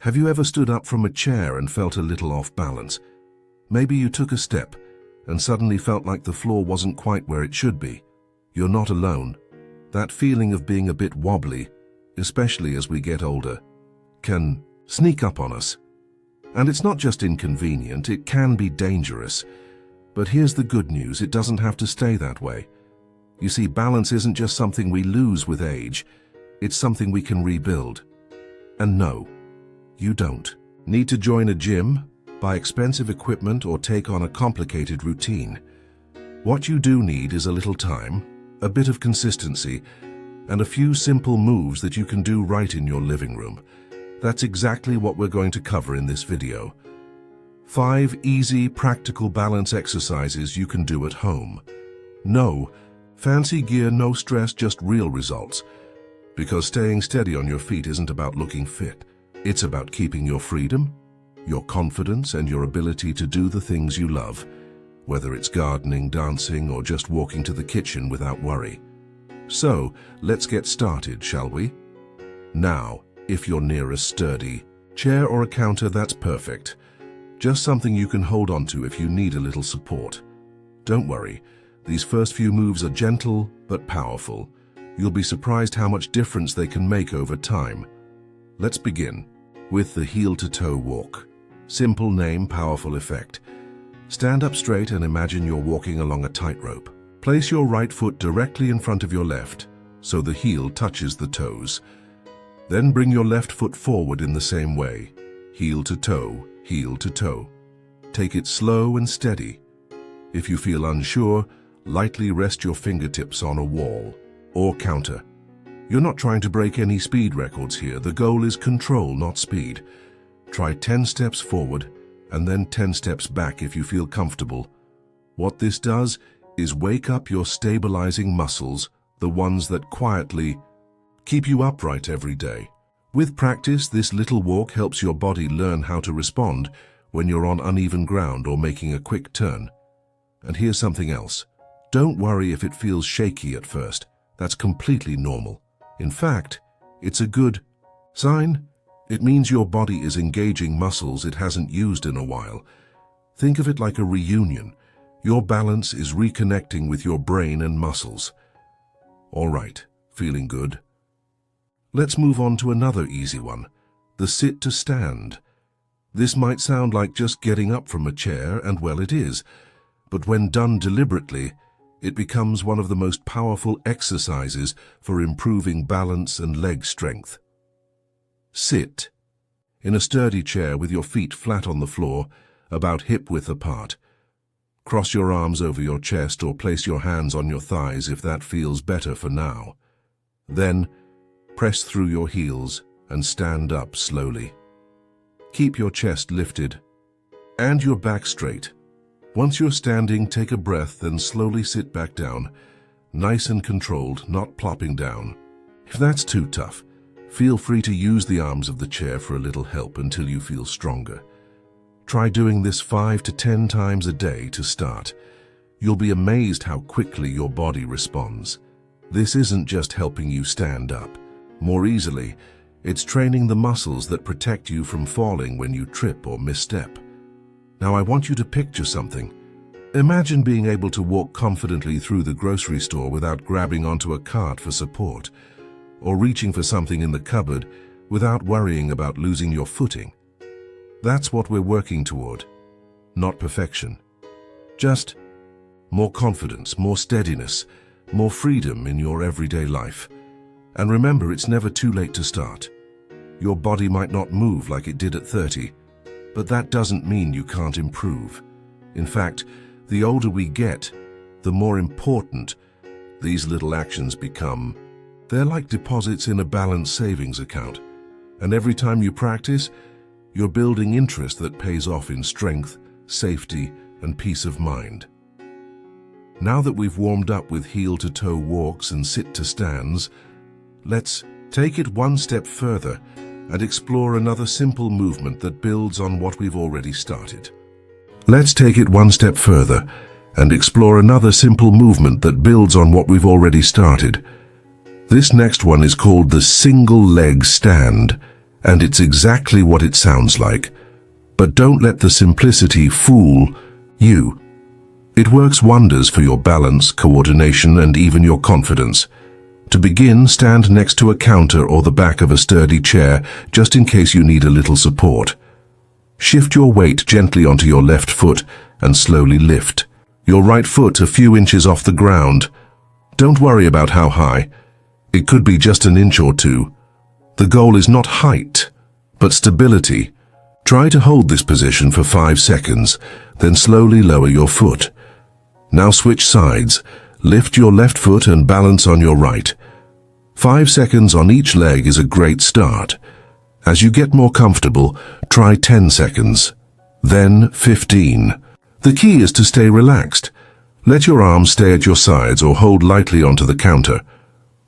Have you ever stood up from a chair and felt a little off balance? Maybe you took a step and suddenly felt like the floor wasn't quite where it should be. You're not alone. That feeling of being a bit wobbly, especially as we get older, can sneak up on us. And it's not just inconvenient, it can be dangerous. But here's the good news, it doesn't have to stay that way. You see, balance isn't just something we lose with age, it's something we can rebuild. And no, you don't need to join a gym, buy expensive equipment, or take on a complicated routine. What you do need is a little time, a bit of consistency, and a few simple moves that you can do right in your living room. That's exactly what we're going to cover in this video. 5 easy, practical balance exercises you can do at home. No fancy gear, no stress, just real results. Because staying steady on your feet isn't about looking fit. It's about keeping your freedom, your confidence, and your ability to do the things you love, whether it's gardening, dancing, or just walking to the kitchen without worry. So, let's get started, shall we? Now, if you're near a sturdy chair or a counter, that's perfect. Just something you can hold on to if you need a little support. Don't worry, these first few moves are gentle but powerful. You'll be surprised how much difference they can make over time. Let's begin with the heel-to-toe walk. Simple name, powerful effect. Stand up straight and imagine you're walking along a tightrope. Place your right foot directly in front of your left, so the heel touches the toes. Then bring your left foot forward in the same way, heel to toe, heel to toe. Take it slow and steady. If you feel unsure, lightly rest your fingertips on a wall or counter. You're not trying to break any speed records here. The goal is control, not speed. Try 10 steps forward and then 10 steps back if you feel comfortable. What this does is wake up your stabilizing muscles, the ones that quietly keep you upright every day. With practice, this little walk helps your body learn how to respond when you're on uneven ground or making a quick turn. And here's something else. Don't worry if it feels shaky at first. That's completely normal. In fact, it's a good sign. It means your body is engaging muscles it hasn't used in a while. Think of it like a reunion. Your balance is reconnecting with your brain and muscles. All right, feeling good? Let's move on to another easy one, the sit to stand. This might sound like just getting up from a chair, and well, it is. But when done deliberately, it becomes one of the most powerful exercises for improving balance and leg strength. Sit in a sturdy chair with your feet flat on the floor, about hip-width apart. Cross your arms over your chest or place your hands on your thighs if that feels better for now. Then, press through your heels and stand up slowly. Keep your chest lifted and your back straight. Once you're standing, take a breath and slowly sit back down, nice and controlled, not plopping down. If that's too tough, feel free to use the arms of the chair for a little help until you feel stronger. Try doing this 5 to 10 times a day to start. You'll be amazed how quickly your body responds. This isn't just helping you stand up more easily, it's training the muscles that protect you from falling when you trip or misstep. Now I want you to picture something. Imagine being able to walk confidently through the grocery store without grabbing onto a cart for support, or reaching for something in the cupboard without worrying about losing your footing. That's what we're working toward. Not perfection. Just more confidence, more steadiness, more freedom in your everyday life. And remember, it's never too late to start. Your body might not move like it did at 30, but that doesn't mean you can't improve. In fact, the older we get, the more important these little actions become. They're like deposits in a balanced savings account. And every time you practice, you're building interest that pays off in strength, safety, and peace of mind. Now that we've warmed up with heel-to-toe walks and sit-to-stands, let's take it one step further and explore another simple movement that builds on what we've already started. Let's take it one step further and explore another simple movement that builds on what we've already started. This next one is called the single leg stand, and it's exactly what it sounds like. But don't let the simplicity fool you. It works wonders for your balance, coordination, and even your confidence. To begin, stand next to a counter or the back of a sturdy chair, just in case you need a little support. Shift your weight gently onto your left foot and slowly lift. Your right foot a few inches off the ground. Don't worry about how high. It could be just an inch or two. The goal is not height, but stability. Try to hold this position for 5 seconds, then slowly lower your foot. Now switch sides. Lift your left foot and balance on your right. 5 seconds on each leg is a great start. As you get more comfortable, try 10 seconds, then 15. The key is to stay relaxed. Let your arms stay at your sides or hold lightly onto the counter.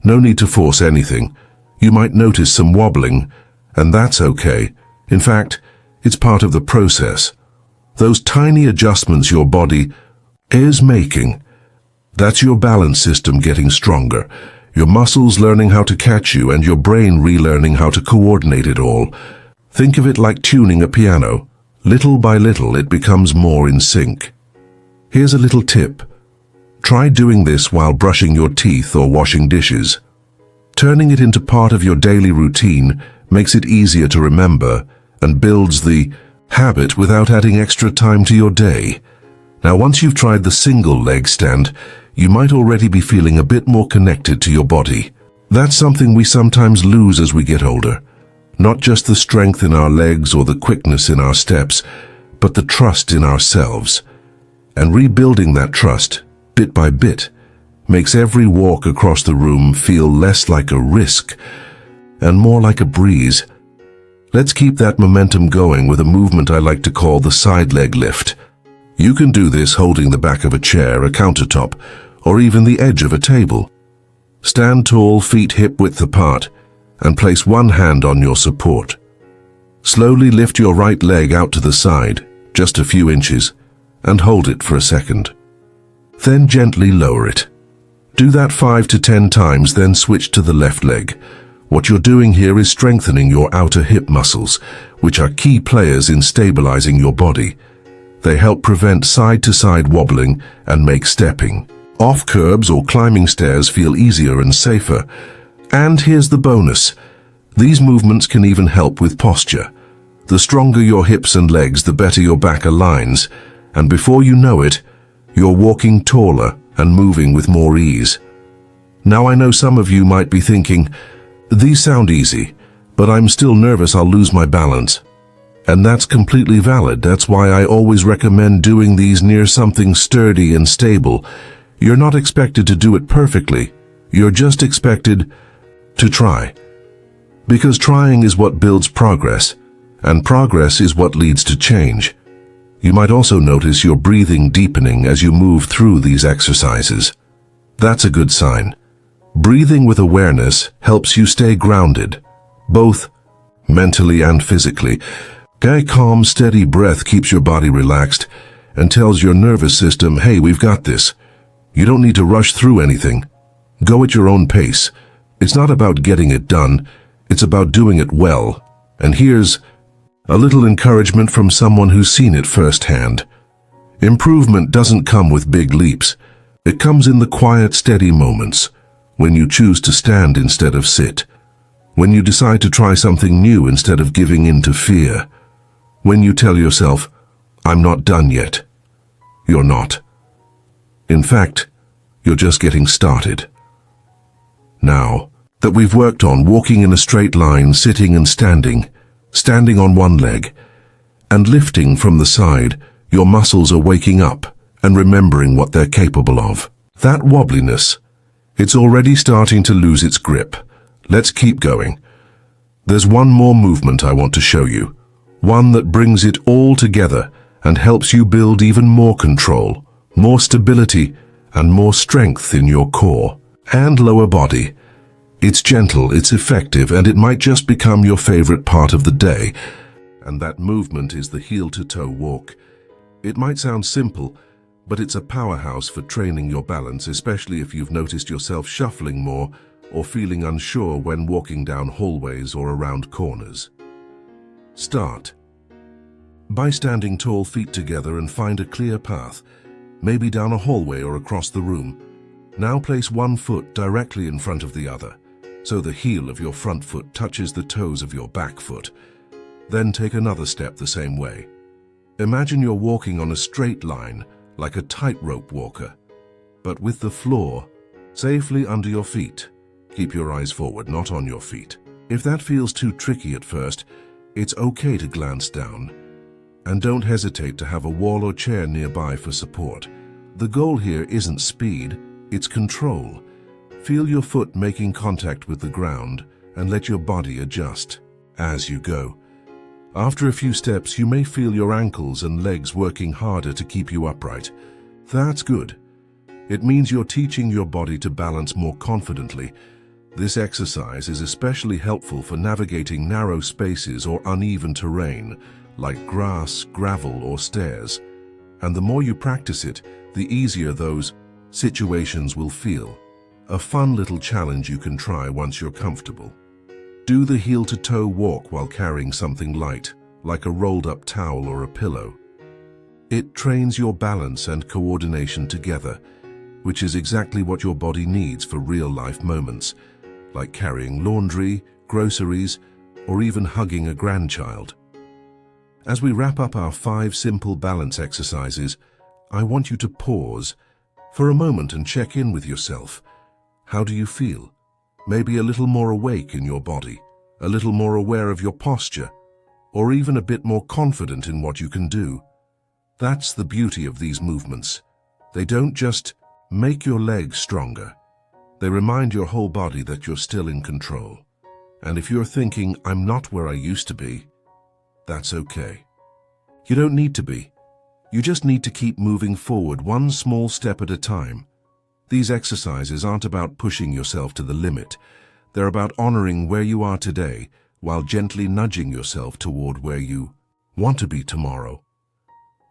No need to force anything. You might notice some wobbling, and that's okay. In fact, it's part of the process. Those tiny adjustments your body is making. That's your balance system getting stronger, your muscles learning how to catch you, and your brain relearning how to coordinate it all. Think of it like tuning a piano. Little by little, it becomes more in sync. Here's a little tip. Try doing this while brushing your teeth or washing dishes. Turning it into part of your daily routine makes it easier to remember and builds the habit without adding extra time to your day. Now, once you've tried the single leg stand, you might already be feeling a bit more connected to your body. That's something we sometimes lose as we get older. Not just the strength in our legs or the quickness in our steps, but the trust in ourselves. And rebuilding that trust, bit by bit, makes every walk across the room feel less like a risk and more like a breeze. Let's keep that momentum going with a movement I like to call the side leg lift. You can do this holding the back of a chair, a countertop, or even the edge of a table. Stand tall, feet hip-width apart, and place one hand on your support. Slowly lift your right leg out to the side, just a few inches, and hold it for a second. Then gently lower it. Do that 5 to 10 times, then switch to the left leg. What you're doing here is strengthening your outer hip muscles, which are key players in stabilizing your body. They help prevent side-to-side wobbling and make stepping off curbs or climbing stairs feel easier and safer. And here's the bonus. These movements can even help with posture. The stronger your hips and legs, the better your back aligns, and before you know it, you're walking taller and moving with more ease. Now, I know some of you might be thinking, these sound easy, but I'm still nervous I'll lose my balance. And that's completely valid. That's why I always recommend doing these near something sturdy and stable. You're not expected to do it perfectly. You're just expected to try. Because trying is what builds progress, and progress is what leads to change. You might also notice your breathing deepening as you move through these exercises. That's a good sign. Breathing with awareness helps you stay grounded, both mentally and physically. A calm, steady breath keeps your body relaxed and tells your nervous system, hey, we've got this. You don't need to rush through anything. Go at your own pace. It's not about getting it done. It's about doing it well. And here's a little encouragement from someone who's seen it firsthand. Improvement doesn't come with big leaps. It comes in the quiet, steady moments, when you choose to stand instead of sit, when you decide to try something new instead of giving in to fear, when you tell yourself, I'm not done yet. You're not. In fact, you're just getting started. Now that we've worked on walking in a straight line, sitting and standing on one leg, and lifting from the side, your muscles are waking up and remembering what they're capable of. That wobbliness, it's already starting to lose its grip. Let's keep going. There's one more movement I want to show you, one that brings it all together and helps you build even more control, more stability, and more strength in your core and lower body. It's gentle, it's effective, and it might just become your favorite part of the day. And that movement is the heel-to-toe walk. It might sound simple, but it's a powerhouse for training your balance, especially if you've noticed yourself shuffling more or feeling unsure when walking down hallways or around corners. Start by standing tall, feet together, and find a clear path, maybe down a hallway or across the room. Now place one foot directly in front of the other, so the heel of your front foot touches the toes of your back foot. Then take another step the same way. Imagine you're walking on a straight line, like a tightrope walker, but with the floor safely under your feet. Keep your eyes forward, not on your feet. If that feels too tricky at first, it's okay to glance down. And don't hesitate to have a wall or chair nearby for support. The goal here isn't speed, it's control. Feel your foot making contact with the ground and let your body adjust as you go. After a few steps, you may feel your ankles and legs working harder to keep you upright. That's good. It means you're teaching your body to balance more confidently. This exercise is especially helpful for navigating narrow spaces or uneven terrain, like grass, gravel, or stairs. And the more you practice it, the easier those situations will feel. A fun little challenge you can try once you're comfortable. Do the heel-to-toe walk while carrying something light, like a rolled-up towel or a pillow. It trains your balance and coordination together, which is exactly what your body needs for real-life moments, like carrying laundry, groceries, or even hugging a grandchild. As we wrap up our 5 simple balance exercises, I want you to pause for a moment and check in with yourself. How do you feel? Maybe a little more awake in your body, a little more aware of your posture, or even a bit more confident in what you can do. That's the beauty of these movements. They don't just make your legs stronger. They remind your whole body that you're still in control. And if you're thinking, I'm not where I used to be, that's okay. You don't need to be. You just need to keep moving forward one small step at a time. These exercises aren't about pushing yourself to the limit. They're about honoring where you are today while gently nudging yourself toward where you want to be tomorrow.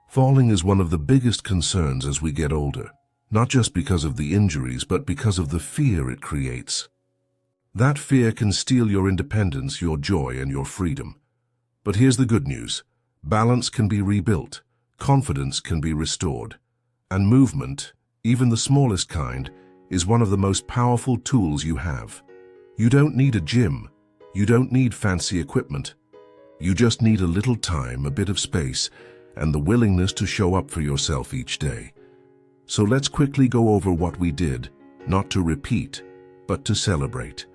Falling is one of the biggest concerns as we get older, not just because of the injuries, but because of the fear it creates. That fear can steal your independence, your joy, and your freedom. But here's the good news. Balance can be rebuilt, confidence can be restored, and movement, even the smallest kind, is one of the most powerful tools you have. You don't need a gym. You don't need fancy equipment. You just need a little time, a bit of space, and the willingness to show up for yourself each day. So let's quickly go over what we did, not to repeat, but to celebrate.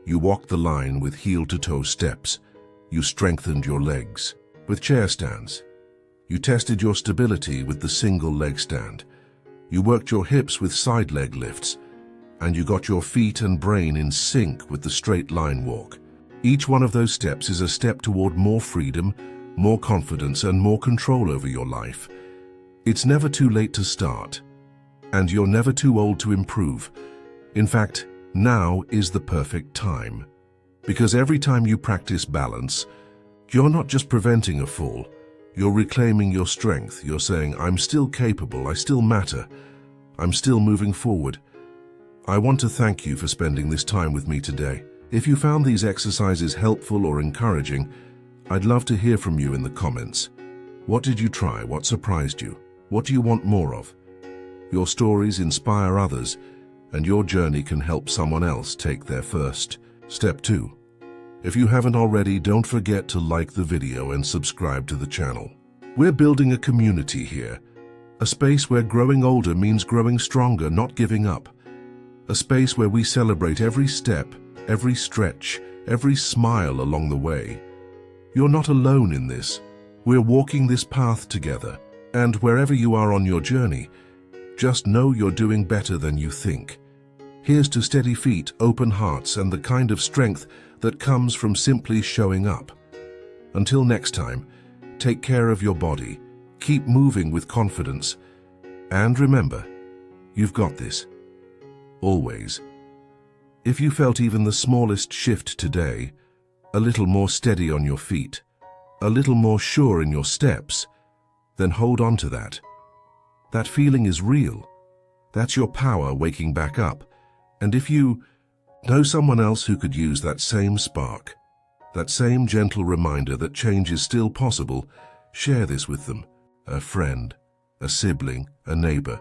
You walked the line with heel-to-toe steps. You strengthened your legs with chair stands. You tested your stability with the single leg stand. You worked your hips with side leg lifts, and you got your feet and brain in sync with the straight line walk. Each one of those steps is a step toward more freedom, more confidence, and more control over your life. It's never too late to start, and you're never too old to improve. In fact, now is the perfect time. Because every time you practice balance, you're not just preventing a fall, you're reclaiming your strength. You're saying, I'm still capable, I still matter, I'm still moving forward. I want to thank you for spending this time with me today. If you found these exercises helpful or encouraging, I'd love to hear from you in the comments. What did you try? What surprised you? What do you want more of? Your stories inspire others, and your journey can help someone else take their first step too. If you haven't already, don't forget to like the video and subscribe to the channel. We're building a community here, a space where growing older means growing stronger, not giving up. A space where we celebrate every step, every stretch, every smile along the way. You're not alone in this. We're walking this path together, and wherever you are on your journey, just know you're doing better than you think. Here's to steady feet, open hearts, and the kind of strength that comes from simply showing up. Until next time, take care of your body, keep moving with confidence, and remember, you've got this. Always. If you felt even the smallest shift today, a little more steady on your feet, a little more sure in your steps, then hold on to that. That feeling is real. That's your power waking back up. And if you know someone else who could use that same spark, that same gentle reminder that change is still possible, share this with them, a friend, a sibling, a neighbor.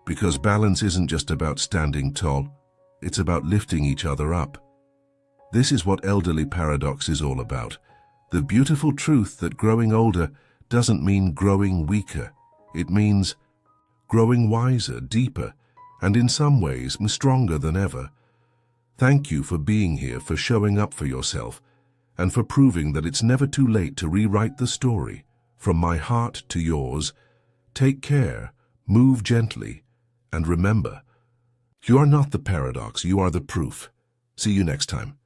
Because balance isn't just about standing tall, it's about lifting each other up. This is what elderly paradox is all about. The beautiful truth that growing older doesn't mean growing weaker. It means growing wiser, deeper, and in some ways stronger than ever. Thank you for being here, for showing up for yourself, and for proving that it's never too late to rewrite the story. From my heart to yours, take care, move gently, and remember, you are not the paradox, you are the proof. See you next time.